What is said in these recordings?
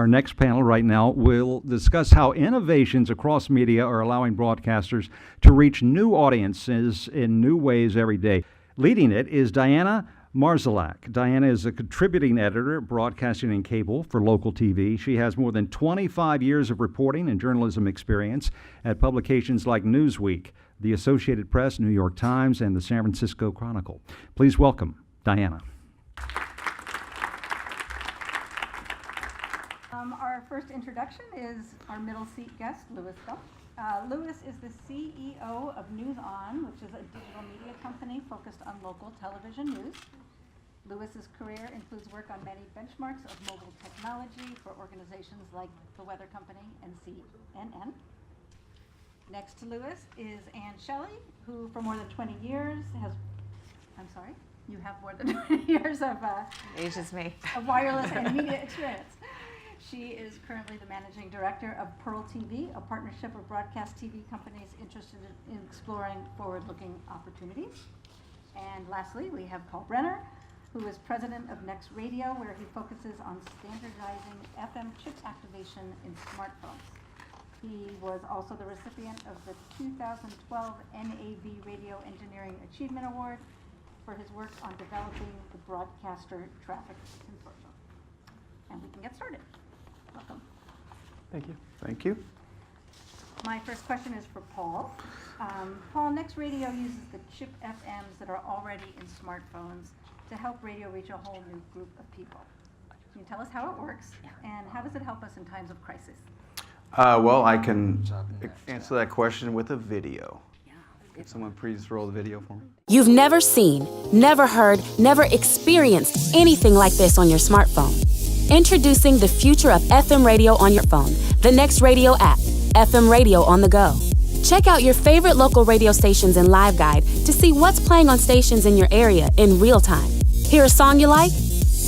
Our next panel right now will discuss how innovations across media are allowing broadcasters to reach new audiences in new ways every day. Leading it is Diana Marszalek. Diana is a contributing editor at Broadcasting and Cable for local TV. She has more than 25 years of reporting and journalism experience at publications like Newsweek, the Associated Press, New York Times, and the San Francisco Chronicle. Please welcome Diana. Our first introduction is our middle seat guest, Louis Gump. Louis is the CEO of News On, which is a digital media company focused on local television news. Louis's career includes work on many benchmarks of mobile technology for organizations like the Weather Company and CNN. Next to Louis is Ann Shelley, who for more than 20 years has, I'm sorry, you have more than 20 years of ages me. Of wireless and media experience. She is currently the managing director of Pearl TV, a partnership of broadcast TV companies interested in exploring forward-looking opportunities. And lastly, we have Paul Brenner, who is president of Next Radio, where he focuses on standardizing FM chip activation in smartphones. He was also the recipient of the 2012 NAB Radio Engineering Achievement Award for his work on developing the Broadcaster Traffic Consortium. And we can get started. Welcome. Thank you. Thank you. My first question is for Paul. Paul, Next Radio uses the chip FMs that are already in smartphones to help radio reach a whole new group of people. Can you tell us how it works, and how does it help us in times of crisis? Well, I can answer that question with a video. Could someone please roll the video for me? You've never seen, never heard, never experienced anything like this on your smartphone. Introducing the future of FM radio on your phone, the Next Radio app, FM radio on the go. Check out your favorite local radio stations in Live Guide to see what's playing on stations in your area in real time. Hear a song you like?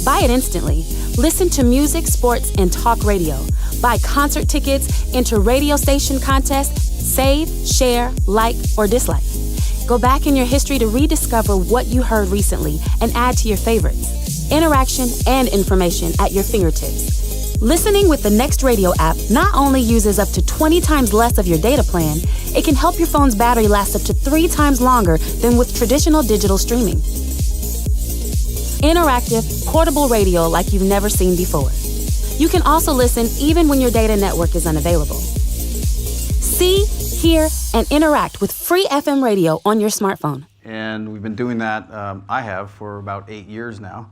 Buy it instantly. Listen to music, sports, and talk radio. Buy concert tickets, enter radio station contests, save, share, like, or dislike. Go back in your history to rediscover what you heard recently and add to your favorites. Interaction and information at your fingertips. Listening with the Next Radio app not only uses up to 20 times less of your data plan, it can help your phone's battery last up to 3 times longer than with traditional digital streaming. Interactive, portable radio like you've never seen before. You can also listen even when your data network is unavailable. See, hear, and interact with free FM radio on your smartphone. And we've been doing that, I have, for about 8 years now.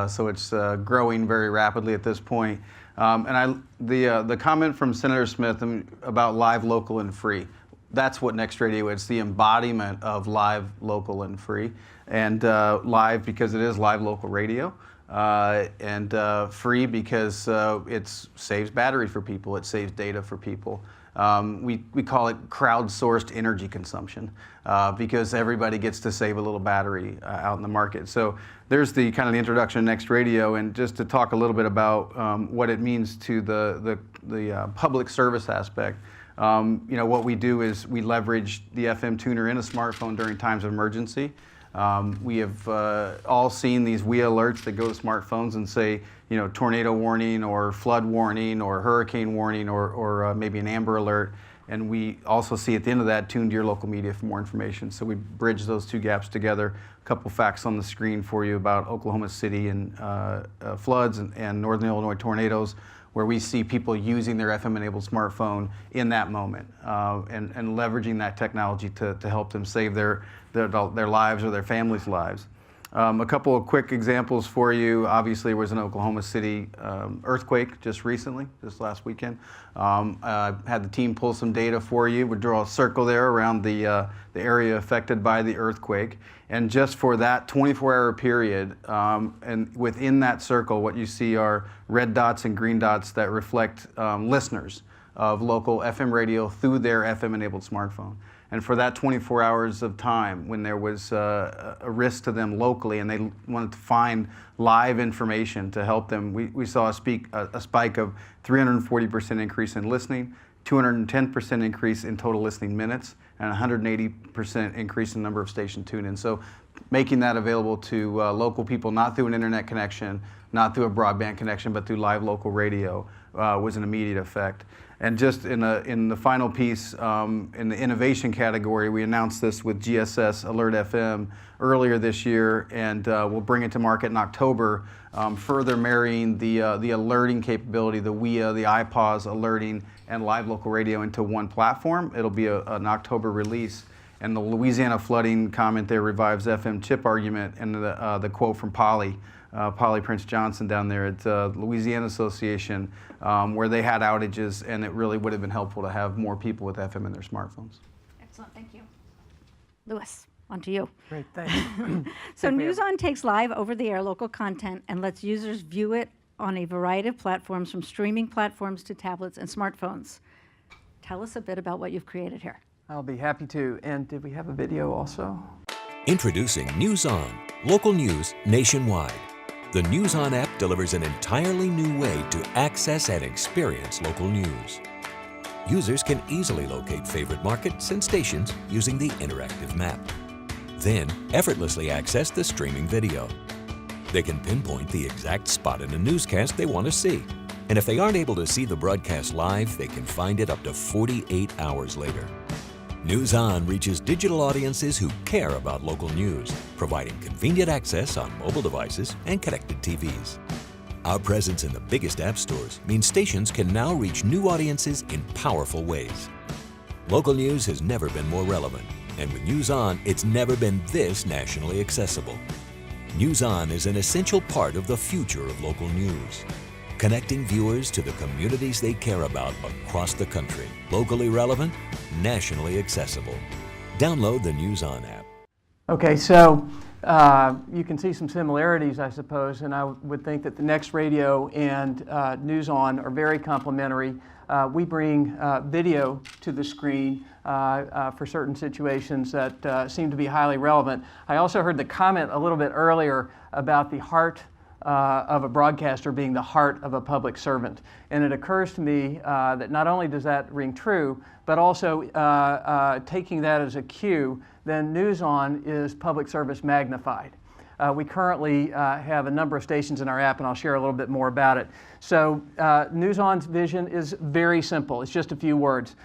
So it's growing very rapidly at this point. The comment from Senator Smith about live, local, and free, that's what Next Radio is. It's the embodiment of live, local, and free. And live because it is live local radio. And free because it saves battery for people, it saves data for people. We call it crowdsourced energy consumption because everybody gets to save a little battery out in the market. So there's the kind of the introduction to Next Radio, and just to talk a little bit about what it means to the public service aspect. What we do is we leverage the FM tuner in a smartphone during times of emergency. We have all seen these WEA alerts that go to smartphones and say, tornado warning or flood warning or hurricane warning or maybe an Amber Alert. And we also see at the end of that, tune to your local media for more information. So we bridge those two gaps together. A couple facts on the screen for you about Oklahoma City and floods and Northern Illinois tornadoes, where we see people using their FM-enabled smartphone in that moment and leveraging that technology to help them save their lives or their families' lives. A couple of quick examples for you. Obviously, there was an Oklahoma City earthquake just recently, this last weekend. I had the team pull some data for you. We draw a circle there around the area affected by the earthquake. And just for that 24-hour period, and within that circle, what you see are red dots and green dots that reflect listeners of local FM radio through their FM-enabled smartphone. And for that 24 hours of time, when there was a risk to them locally and they wanted to find live information to help them, we saw a spike of 340% increase in listening, 210% increase in total listening minutes, and 180% increase in number of station tune-ins. So making that available to local people, not through an internet connection, not through a broadband connection, but through live local radio was an immediate effect. And just in the final piece, in the innovation category, we announced this with GSS Alert FM earlier this year, and we'll bring it to market in October, further marrying the alerting capability, the WIA, the iPause alerting, and live local radio into one platform. It'll be an October release. And the Louisiana flooding comment there revives FM chip argument, and the quote from Polly Prince Johnson down there at Louisiana Association, where they had outages, and it really would have been helpful to have more people with FM in their smartphones. Excellent, thank you. Lewis, on to you. Great, thanks. So NewsOn takes live over-the-air local content and lets users view it on a variety of platforms, from streaming platforms to tablets and smartphones. Tell us a bit about what you've created here. I'll be happy to. And did we have a video also? Introducing NewsOn, local news nationwide. The NewsOn app delivers an entirely new way to access and experience local news. Users can easily locate favorite markets and stations using the interactive map. Then, effortlessly access the streaming video. They can pinpoint the exact spot in a newscast they want to see. And if they aren't able to see the broadcast live, they can find it up to 48 hours later. NewsOn reaches digital audiences who care about local news, providing convenient access on mobile devices and connected TVs. Our presence in the biggest app stores means stations can now reach new audiences in powerful ways. Local news has never been more relevant, and with NewsOn, it's never been this nationally accessible. NewsOn is an essential part of the future of local news, connecting viewers to the communities they care about across the country. Locally relevant, nationally accessible. Download the NewsOn app. Okay, so you can see some similarities, I suppose, and I would think that the Next Radio and NewsOn are very complementary. We bring video to the screen for certain situations that seem to be highly relevant. I also heard the comment a little bit earlier about the heart of a broadcaster being the heart of a public servant. And it occurs to me that not only does that ring true, but also taking that as a cue, then NewsOn is public service magnified. We currently have a number of stations in our app, and I'll share a little bit more about it. So NewsOn's vision is very simple. It's just a few words.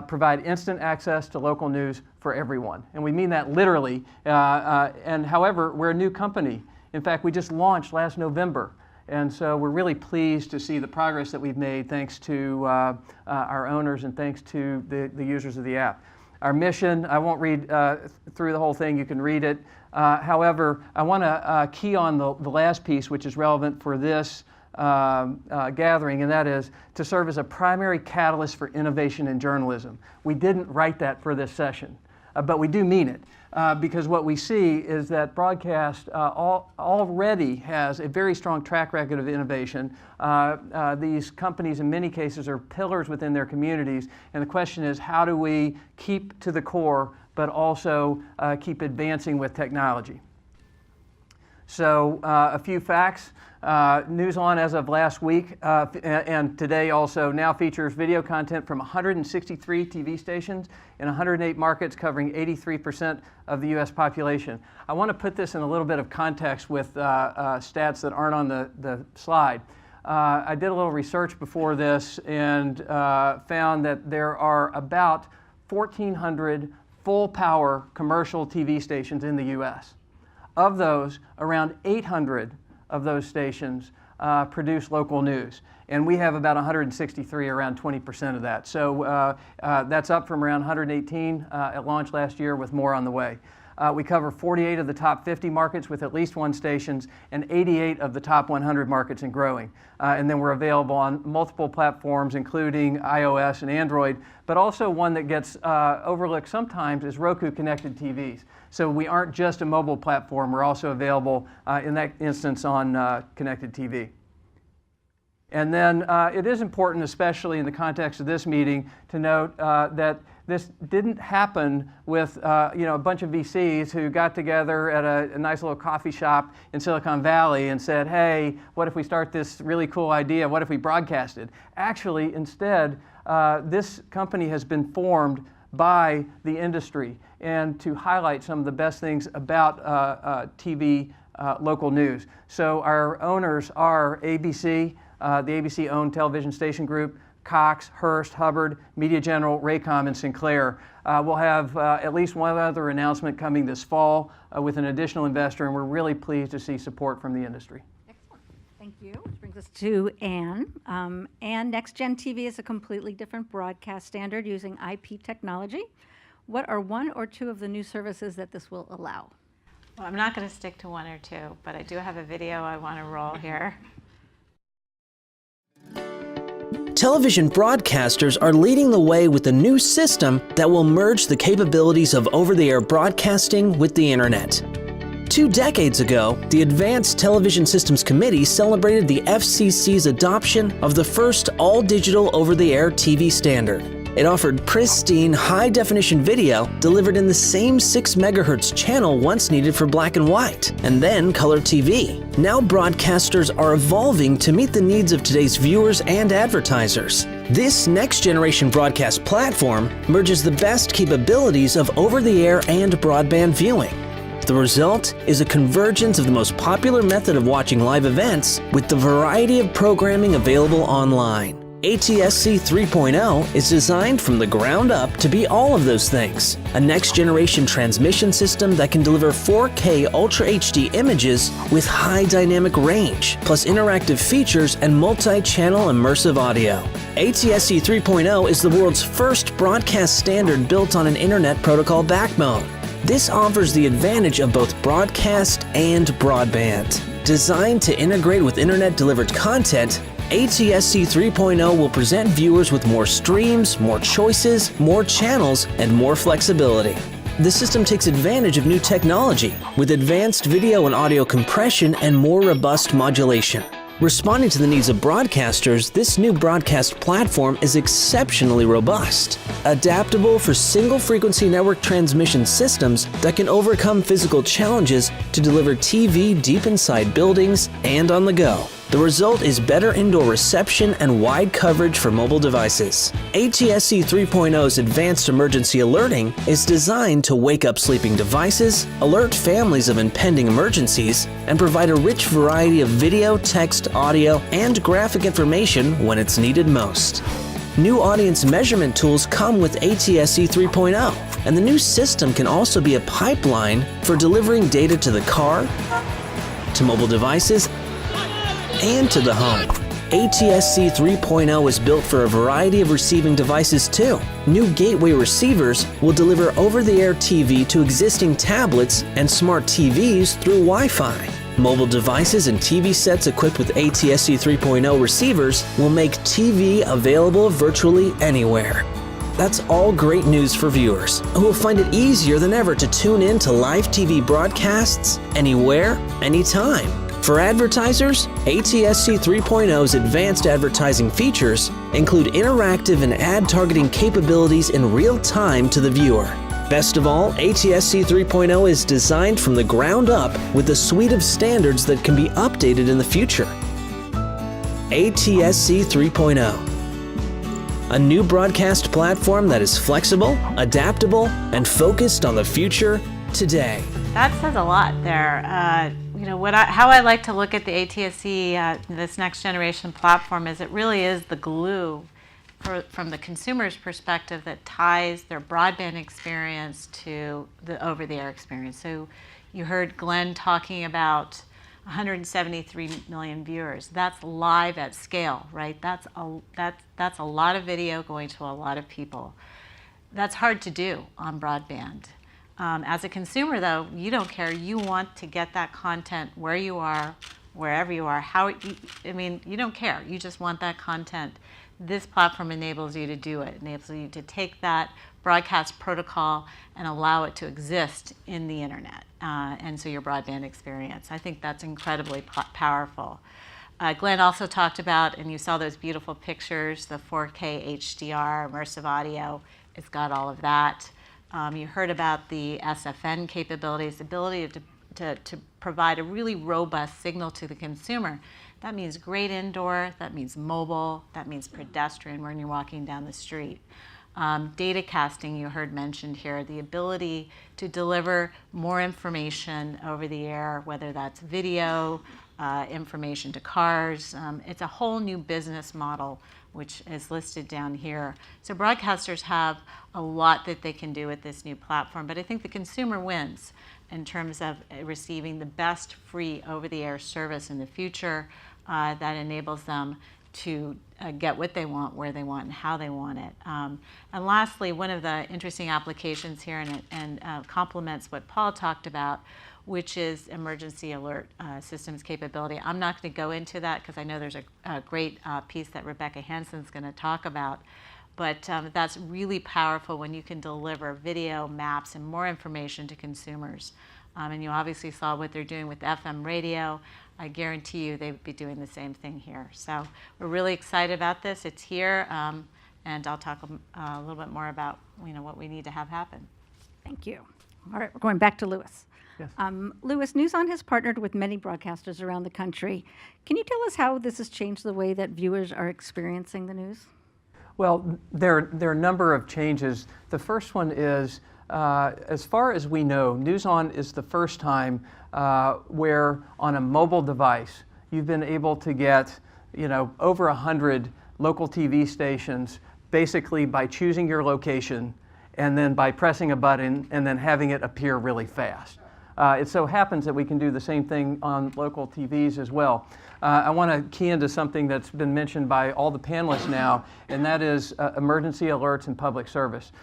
Provide instant access to local news for everyone. And we mean that literally. And however, we're a new company. In fact, we just launched last November, and so we're really pleased to see the progress that we've made thanks to our owners and thanks to the users of the app. Our mission, I won't read through the whole thing, you can read it. However, I want to key on the last piece, which is relevant for this gathering, and that is to serve as a primary catalyst for innovation in journalism. We didn't write that for this session, but we do mean it. Because what we see is that broadcast already has a very strong track record of innovation. These companies in many cases are pillars within their communities, and the question is, how do we keep to the core but also keep advancing with technology? So a few facts. NewsOn as of last week and today also now features video content from 163 TV stations in 108 markets covering 83% of the U.S. population. I want to put this in a little bit of context with stats that aren't on the slide. I did a little research before this and found that there are about 1,400 full-power commercial TV stations in the U.S. Of those, around 800 of those stations produce local news. And we have about 163, around 20% of that. So that's up from around 118 at launch last year, with more on the way. We cover 48 of the top 50 markets with at least one station, and 88 of the top 100 markets and growing. And then we're available on multiple platforms, including iOS and Android, but also one that gets overlooked sometimes is Roku connected TVs. So we aren't just a mobile platform, we're also available in that instance on connected TV. And then it is important, especially in the context of this meeting, to note that this didn't happen with a bunch of VCs who got together at a nice little coffee shop in Silicon Valley and said, hey, what if we start this really cool idea? What if we broadcasted? Actually, instead, this company has been formed by the industry and to highlight some of the best things about TV local news. So our owners are ABC, the ABC-owned television station group, Cox, Hearst, Hubbard, Media General, Raycom, and Sinclair. We'll have at least one other announcement coming this fall with an additional investor, and we're really pleased to see support from the industry. Excellent. Thank you. Which brings us to Ann. Ann, NextGen TV is a completely different broadcast standard using IP technology. What are one or two of the new services that this will allow? Well, I'm not going to stick to one or two, but I do have a video I want to roll here. Television broadcasters are leading the way with a new system that will merge the capabilities of over-the-air broadcasting with the internet. 2 decades ago, the Advanced Television Systems Committee celebrated the FCC's adoption of the first all-digital over-the-air TV standard. It offered pristine, high-definition video delivered in the same 6 MHz channel once needed for black and white, and then color TV. Now broadcasters are evolving to meet the needs of today's viewers and advertisers. This next-generation broadcast platform merges the best capabilities of over-the-air and broadband viewing. The result is a convergence of the most popular method of watching live events with the variety of programming available online. ATSC 3.0 is designed from the ground up to be all of those things. A next-generation transmission system that can deliver 4K Ultra HD images with high dynamic range, plus interactive features and multi-channel immersive audio. ATSC 3.0 is the world's first broadcast standard built on an Internet Protocol backbone. This offers the advantage of both broadcast and broadband. Designed to integrate with Internet-delivered content, ATSC 3.0 will present viewers with more streams, more choices, more channels, and more flexibility. The system takes advantage of new technology with advanced video and audio compression and more robust modulation. Responding to the needs of broadcasters, this new broadcast platform is exceptionally robust, adaptable for single-frequency network transmission systems that can overcome physical challenges to deliver TV deep inside buildings and on the go. The result is better indoor reception and wide coverage for mobile devices. ATSC 3.0's advanced emergency alerting is designed to wake up sleeping devices, alert families of impending emergencies, and provide a rich variety of video, text, audio, and graphic information when it's needed most. New audience measurement tools come with ATSC 3.0, and the new system can also be a pipeline for delivering data to the car, to mobile devices, and to the home. ATSC 3.0 is built for a variety of receiving devices too. New gateway receivers will deliver over-the-air TV to existing tablets and smart TVs through Wi-Fi. Mobile devices and TV sets equipped with ATSC 3.0 receivers will make TV available virtually anywhere. That's all great news for viewers who will find it easier than ever to tune in to live TV broadcasts anywhere, anytime. For advertisers, ATSC 3.0's advanced advertising features include interactive and ad targeting capabilities in real time to the viewer. Best of all, ATSC 3.0 is designed from the ground up with a suite of standards that can be updated in the future. ATSC 3.0, a new broadcast platform that is flexible, adaptable, and focused on the future today. That says a lot there. How I like to look at the ATSC, this next generation platform, is it really is the glue from the consumer's perspective that ties their broadband experience to the over-the-air experience. So you heard Glenn talking about 173 million viewers. That's live at scale, right? That's a lot of video going to a lot of people. That's hard to do on broadband. As a consumer, though, you don't care. You want to get that content where you are, wherever you are. You don't care. You just want that content. This platform enables you to do it. It enables you to take that broadcast protocol and allow it to exist in the internet, and so your broadband experience. I think that's incredibly powerful. Glenn also talked about, and you saw those beautiful pictures, the 4K HDR, immersive audio. It's got all of that. You heard about the SFN capabilities, the ability to provide a really robust signal to the consumer. That means great indoor, that means mobile, that means pedestrian when you're walking down the street. Data casting, you heard mentioned here, the ability to deliver more information over the air, whether that's video, information to cars. It's a whole new business model, which is listed down here. So broadcasters have a lot that they can do with this new platform, but I think the consumer wins in terms of receiving the best free over-the-air service in the future that enables them to get what they want, where they want, and how they want it. And lastly, one of the interesting applications here, and complements what Paul talked about, which is emergency alert systems capability. I'm not going to go into that because I know there's a great piece that Rebecca Hansen's going to talk about. But that's really powerful when you can deliver video, maps, and more information to consumers. And you obviously saw what they're doing with FM radio. I guarantee you they would be doing the same thing here. So we're really excited about this. It's here, and I'll talk a little bit more about what we need to have happen. Thank you. All right, we're going back to Louis. Yes. Louis, NewsOn has partnered with many broadcasters around the country. Can you tell us how this has changed the way that viewers are experiencing the news? Well, there are a number of changes. The first one is, as far as we know, NewsOn is the first time where on a mobile device you've been able to get over 100 local TV stations basically by choosing your location and then by pressing a button and then having it appear really fast. It so happens that we can do the same thing on local TVs as well. I want to key into something that's been mentioned by all the panelists now, and that is emergency alerts and public service.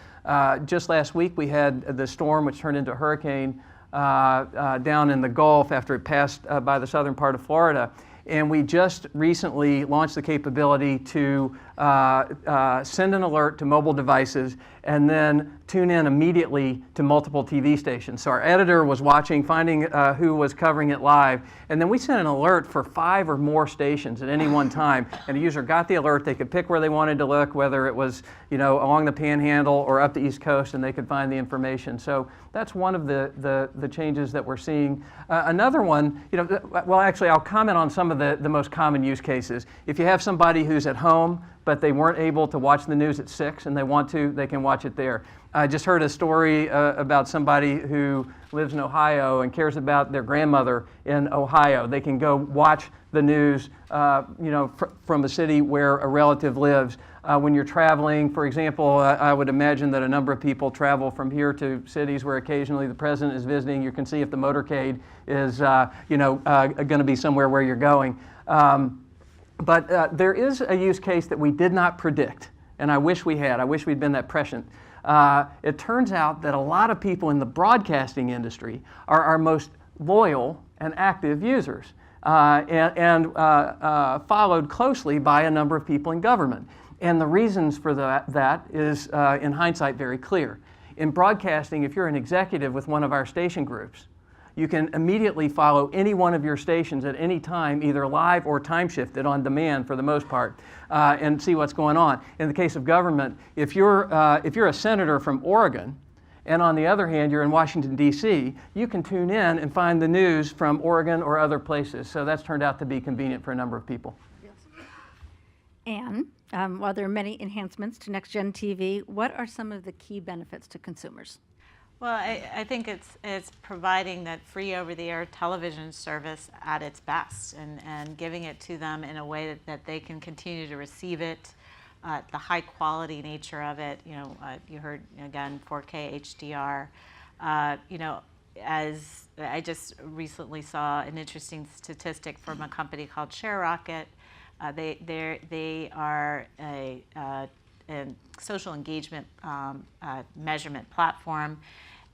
Just last week we had the storm which turned into a hurricane down in the Gulf after it passed by the southern part of Florida. And we just recently launched the capability to send an alert to mobile devices and then tune in immediately to multiple TV stations. So our editor was watching, finding who was covering it live, and then we sent an alert for 5 or more stations at any one time. And the user got the alert, they could pick where they wanted to look, whether it was along the Panhandle or up the East Coast, and they could find the information. So that's one of the changes that we're seeing. Another one, well, actually I'll comment on some of the most common use cases. If you have somebody who's at home but they weren't able to watch the news at 6 and they want to, they can watch it there. I just heard a story about somebody who lives in Ohio and cares about their grandmother in Ohio. They can go watch the news from a city where a relative lives. When you're traveling, for example, I would imagine that a number of people travel from here to cities where occasionally the president is visiting. You can see if the motorcade is going to be somewhere where you're going. But there is a use case that we did not predict, and I wish we had. I wish we'd been that prescient. It turns out that a lot of people in the broadcasting industry are our most loyal and active users, and followed closely by a number of people in government. And the reasons for that is, in hindsight, very clear. In broadcasting, if you're an executive with one of our station groups, you can immediately follow any one of your stations at any time, either live or time shifted on demand for the most part, and see what's going on. In the case of government, if you're a senator from Oregon, and on the other hand, you're in Washington, D.C., you can tune in and find the news from Oregon or other places. So that's turned out to be convenient for a number of people. And while there are many enhancements to NextGen TV, what are some of the key benefits to consumers? Well, I think it's providing that free over-the-air television service at its best and giving it to them in a way that they can continue to receive it, the high quality nature of it. You heard, again, 4K HDR. As I just recently saw an interesting statistic from a company called ShareRocket. They are a social engagement measurement platform,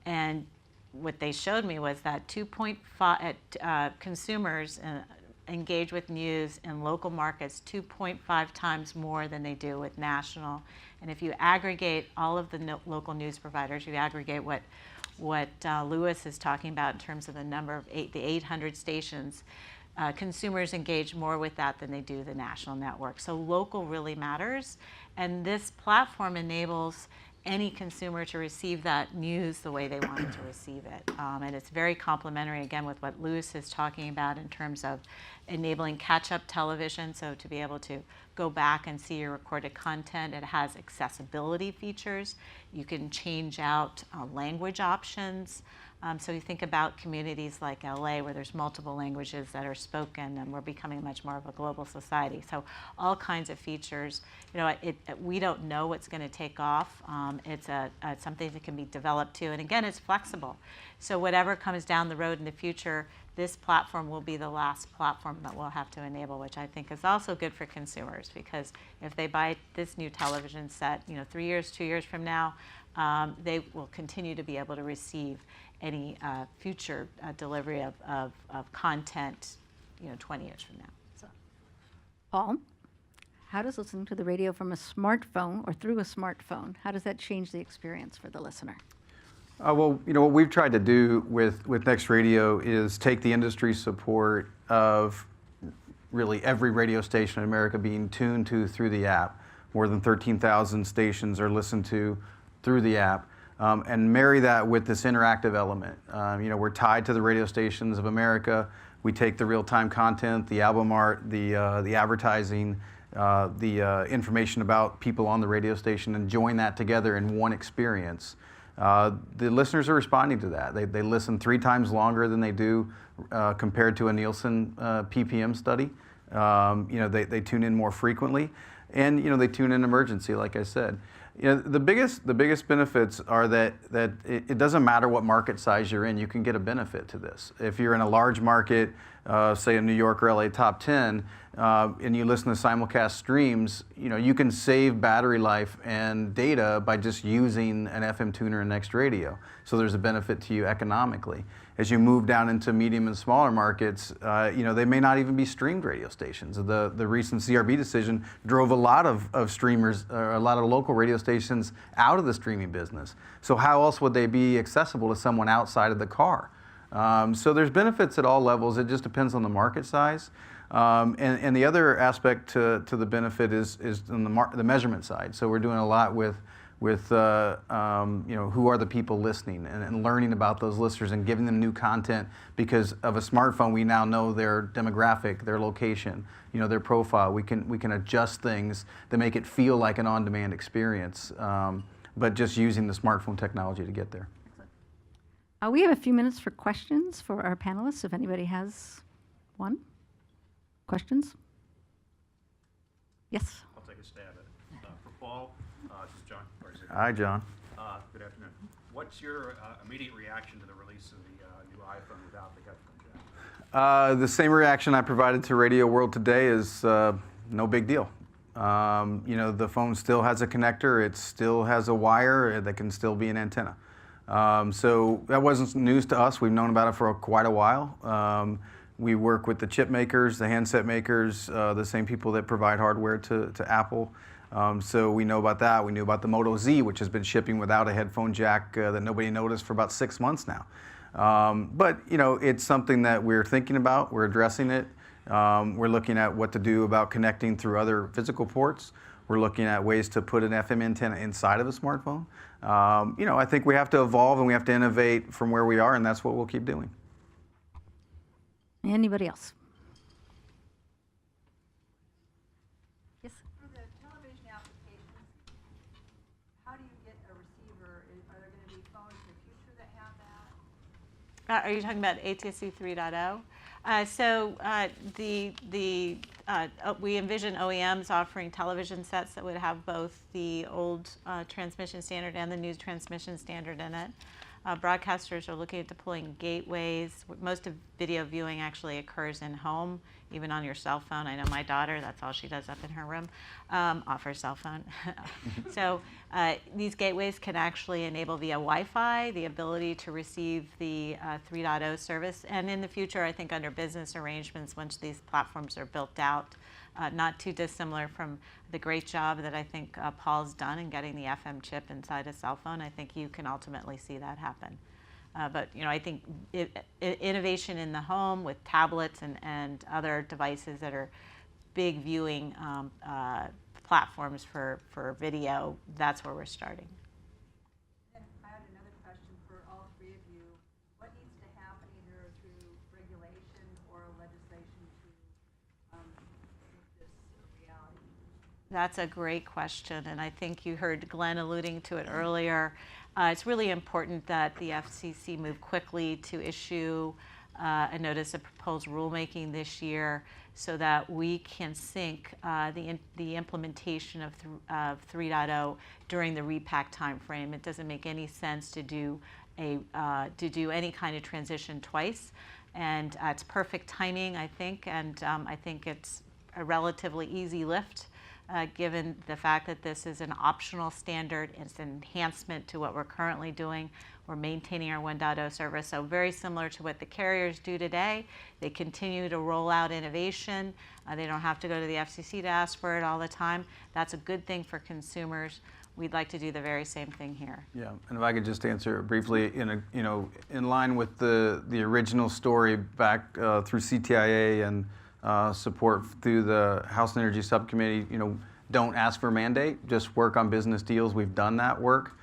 and what they showed me was that 2.5 consumers engage with news in local markets 2.5 times more than they do with national. And if you aggregate all of the local news providers, you aggregate what Louis is talking about in terms of the number of the 800 stations. Consumers engage more with that than they do the national network. So local really matters, and this platform enables any consumer to receive that news the way they wanted to receive it. And it's very complementary, again, with what Louis is talking about in terms of enabling catch-up television, so to be able to go back and see your recorded content. It has accessibility features. You can change out language options. So you think about communities like LA where there's multiple languages that are spoken, and we're becoming much more of a global society. So all kinds of features. You know, we don't know what's going to take off. It's something that can be developed too. And again, it's flexible. So whatever comes down the road in the future, this platform will be the last platform that we'll have to enable, which I think is also good for consumers, because if they buy this new television set, 3 years, 2 years from now, they will continue to be able to receive any future delivery of content, 20 years from now. So. Paul, how does listening to the radio from a smartphone or through a smartphone, how does that change the experience for the listener? Well, what we've tried to do with Next Radio is take the industry support of really every radio station in America being tuned to through the app. More than 13,000 stations are listened to through the app, and marry that with this interactive element. We're tied to the radio stations of America. We take the real-time content, the album art, the advertising, the information about people on the radio station, and join that together in one experience. The listeners are responding to that. They listen 3 times longer than they do compared to a Nielsen PPM study. They tune in more frequently, and they tune in emergency, like I said. The biggest benefits are that it doesn't matter what market size you're in, you can get a benefit to this. If you're in a large market, say a New York or LA top 10, and you listen to simulcast streams, you can save battery life and data by just using an FM tuner and Next Radio. So there's a benefit to you economically. As you move down into medium and smaller markets, they may not even be streamed radio stations. The recent CRB decision drove a lot of streamers, or a lot of local radio stations out of the streaming business. So how else would they be accessible to someone outside of the car? So there's benefits at all levels. It just depends on the market size. And the other aspect to the benefit is on the measurement side. So we're doing a lot with who are the people listening, and learning about those listeners and giving them new content. Because of a smartphone, we now know their demographic, their location, their profile. We can adjust things that make it feel like an on-demand experience, but just using the smartphone technology to get there. We have a few minutes for questions for our panelists, if anybody has one. Questions? Yes? I'll take a stab at it. For Paul, this is John. Hi, John. Good afternoon. What's your immediate reaction to the release of the new iPhone without the headphone jack? The same reaction I provided to Radio World today is no big deal. The phone still has a connector. It still has a wire that can still be an antenna. So that wasn't news to us. We've known about it for quite a while. We work with the chip makers, the handset makers, the same people that provide hardware to Apple. So we know about that. We knew about the Moto Z, which has been shipping without a headphone jack that nobody noticed for about 6 months now. But it's something that we're thinking about. We're addressing it. We're looking at what to do about connecting through other physical ports. We're looking at ways to put an FM antenna inside of a smartphone. I think we have to evolve and we have to innovate from where we are, and that's what we'll keep doing. Anybody else? Yes? For the television applications, how do you get a receiver? Are there going to be phones in the future that have that? Are you talking about ATSC 3.0? We envision OEMs offering television sets that would have both the old transmission standard and the new transmission standard in it. Broadcasters are looking at deploying gateways. Most of video viewing actually occurs in home, even on your cell phone. I know my daughter, that's all she does up in her room, off her cell phone. So these gateways can actually enable via Wi-Fi the ability to receive the 3.0 service. And in the future, I think under business arrangements, once these platforms are built out, not too dissimilar from the great job that I think Paul's done in getting the FM chip inside a cell phone. I think you can ultimately see that happen. But I think innovation in the home with tablets and other devices that are big viewing platforms for video, that's where we're starting. three of you, what needs to happen either through regulation or legislation to make this a reality? That's a great question, and I think you heard Glenn alluding to it earlier. It's really important that the FCC move quickly to issue a notice of proposed rulemaking this year so that we can sync the implementation of 3.0 during the repack timeframe. It doesn't make any sense to do any kind of transition twice, and it's perfect timing, I think, and I think it's a relatively easy lift. Given the fact that this is an optional standard, it's an enhancement to what we're currently doing. We're maintaining our 1.0 service, so very similar to what the carriers do today. They continue to roll out innovation. They don't have to go to the FCC to ask for it all the time. That's a good thing for consumers. We'd like to do the very same thing here. Yeah, and if I could just answer briefly, in line with the original story back through CTIA and support through the House Energy Subcommittee, don't ask for a mandate, just work on business deals. We've done that work.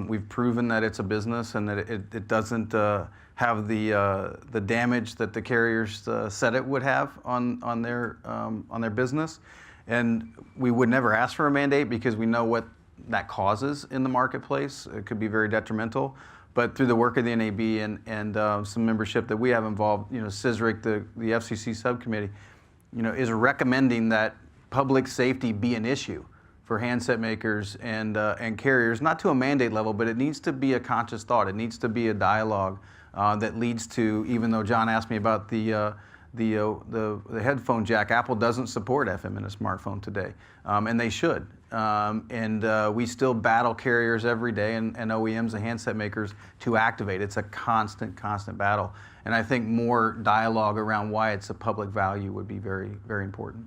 We've proven that it's a business and that it doesn't have the damage that the carriers said it would have on their business. And we would never ask for a mandate because we know what that causes in the marketplace. It could be very detrimental. But through the work of the NAB and some membership that we have involved, CISRIC, the FCC subcommittee, is recommending that public safety be an issue for handset makers and carriers, not to a mandate level, but it needs to be a conscious thought. It needs to be a dialogue that leads to, even though John asked me about the headphone jack, Apple doesn't support FM in a smartphone today, and they should. We still battle carriers every day and OEMs and handset makers to activate. It's a constant battle. And I think more dialogue around why it's a public value would be very, very important.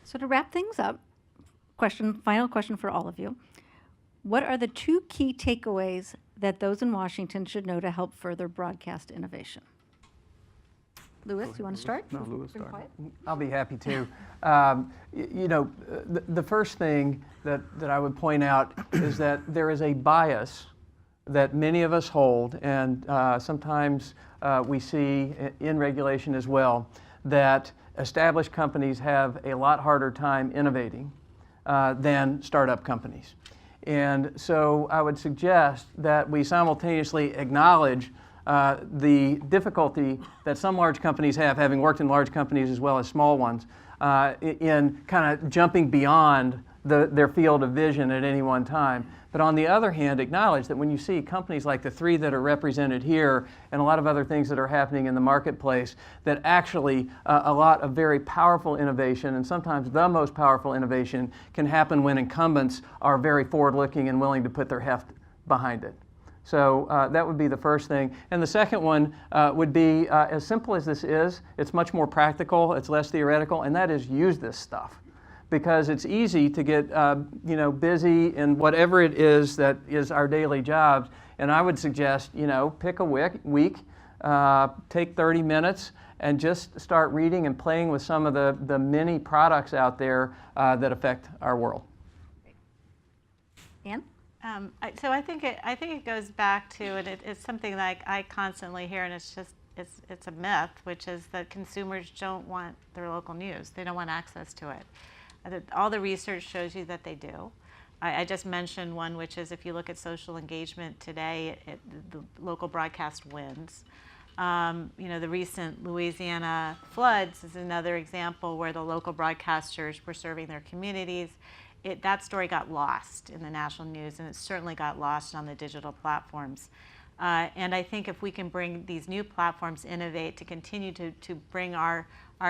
So to wrap things up, final question for all of you. What are the 2 key takeaways that those in Washington should know to help further broadcast innovation? Louis, you want to start? No, Louis, Been start. quiet? I'll be happy to. The first thing that I would point out is that there is a bias that many of us hold, and sometimes we see in regulation as well, that established companies have a lot harder time innovating than startup companies. And so I would suggest that we simultaneously acknowledge the difficulty that some large companies have, having worked in large companies as well as small ones, in kind of jumping beyond their field of vision at any one time. But on the other hand, acknowledge that when you see companies like the 3 that are represented here and a lot of other things that are happening in the marketplace, that actually a lot of very powerful innovation, and sometimes the most powerful innovation, can happen when incumbents are very forward-looking and willing to put their heft behind it. So that would be the first thing. And the second one would be, as simple as this is, it's much more practical, it's less theoretical, and that is use this stuff. Because it's easy to get busy in whatever it is that is our daily jobs. And I would suggest, pick a week, take 30 minutes, and just start reading and playing with some of the many products out there that affect our world. Ann? So I think it goes back to, and it's something that I constantly hear, and it's a myth, which is that consumers don't want their local news. They don't want access to it. All the research shows you that they do. I just mentioned one, which is if you look at social engagement today, the local broadcast wins. The recent Louisiana floods is another example where the local broadcasters were serving their communities. That story got lost in the national news, and it certainly got lost on the digital platforms. And I think if we can bring these new platforms, innovate, to continue to bring our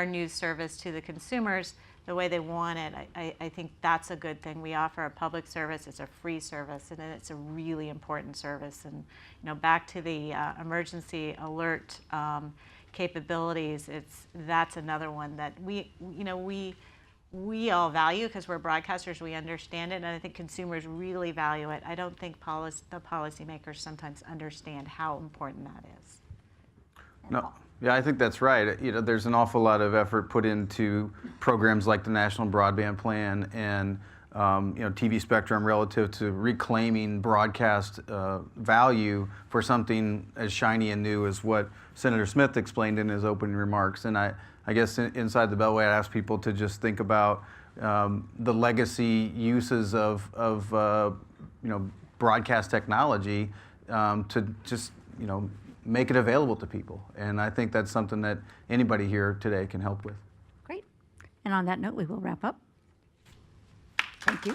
news service to the consumers the way they want it, I think that's a good thing. We offer a public service, it's a free service, and it's a really important service. And back to the emergency alert capabilities, that's another one that we all value because we're broadcasters, we understand it, and I think consumers really value it. I don't think the policymakers sometimes understand how important that is. No, yeah, I think that's right. There's an awful lot of effort put into programs like the National Broadband Plan and TV spectrum relative to reclaiming broadcast value for something as shiny and new as what Senator Smith explained in his opening remarks. And I guess inside the Beltway, I'd ask people to just think about the legacy uses of broadcast technology to just make it available to people. And I think that's something that anybody here today can help with. Great. And on that note, we will wrap up. Thank you.